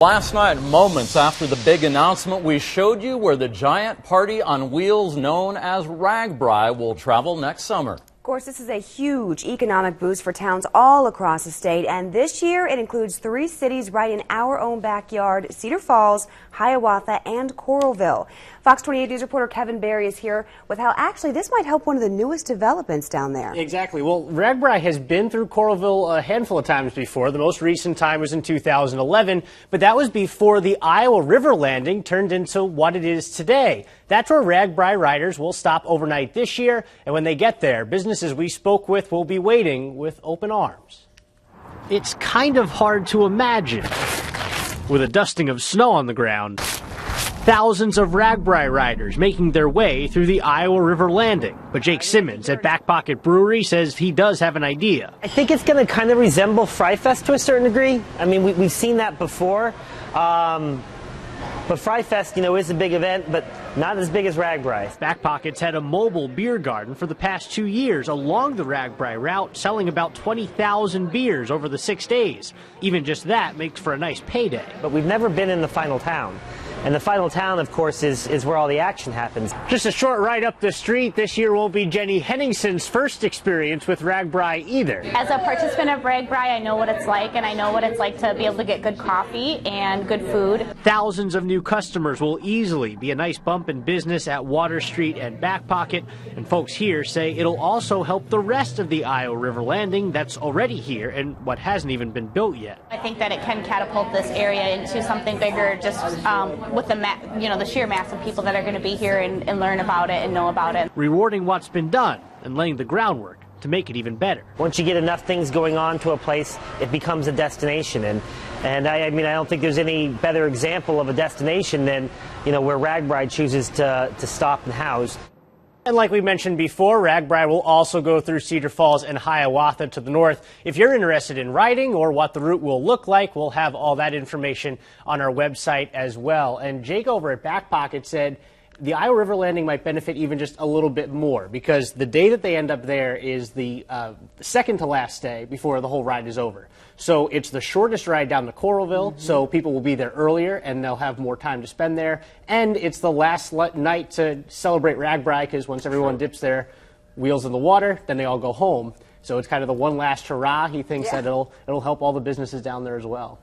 Last night, moments after the big announcement, we showed you where the giant party on wheels known as RAGBRAI will travel next summer. Of course, this is a huge economic boost for towns all across the state, and this year it includes 3 cities right in our own backyard: Cedar Falls, Hiawatha, and Coralville. Fox 28 News reporter Kevin Barry is here with how actually this might help one of the newest developments down there. Exactly. Well, RAGBRAI has been through Coralville a handful of times before. The most recent time was in 2011, but that was before the Iowa River landing turned into what it is today. That's where RAGBRAI riders will stop overnight this year, and when they get there, businesses we spoke with will be waiting with open arms. It's kind of hard to imagine. With a dusting of snow on the ground, thousands of RAGBRAI riders making their way through the Iowa River landing. But Jake Simmons at Backpocket Brewery says he does have an idea. I think it's going to kind of resemble Fry Fest to a certain degree. I mean, we've seen that before. But Fry Fest, is a big event, but not as big as RAGBRAI. Backpockets had a mobile beer garden for the past 2 years along the RAGBRAI route, selling about 20,000 beers over the 6 days. Even just that makes for a nice payday. But we've never been in the final town. And the final town, of course, is where all the action happens. Just a short ride up the street, this year won't be Jenny Henningson's first experience with RAGBRAI either. As a participant of RAGBRAI, I know what it's like, and I know what it's like to be able to get good coffee and good food. Thousands of new customers will easily be a nice bump in business at Water Street and Backpocket, and folks here say it'll also help the rest of the Iowa River landing that's already here and what hasn't even been built yet. I think that it can catapult this area into something bigger, just with the sheer mass of people that are going to be here and learn about it and know about it. Rewarding what's been done and laying the groundwork to make it even better. Once you get enough things going on to a place, it becomes a destination. And I don't think there's any better example of a destination than, where RAGBRAI chooses to stop and house. And like we mentioned before, RAGBRAI will also go through Cedar Falls and Hiawatha to the north. If you're interested in riding or what the route will look like, we'll have all that information on our website as well. And Jake over at Backpocket said the Iowa River landing might benefit even just a little bit more because the day that they end up there is the second to last day before the whole ride is over. So it's the shortest ride down to Coralville, so people will be there earlier and they'll have more time to spend there. And it's the last night to celebrate RAGBRAI because once everyone dips their wheels in the water, then they all go home. So it's kind of the one last hurrah. He thinks that it'll help all the businesses down there as well.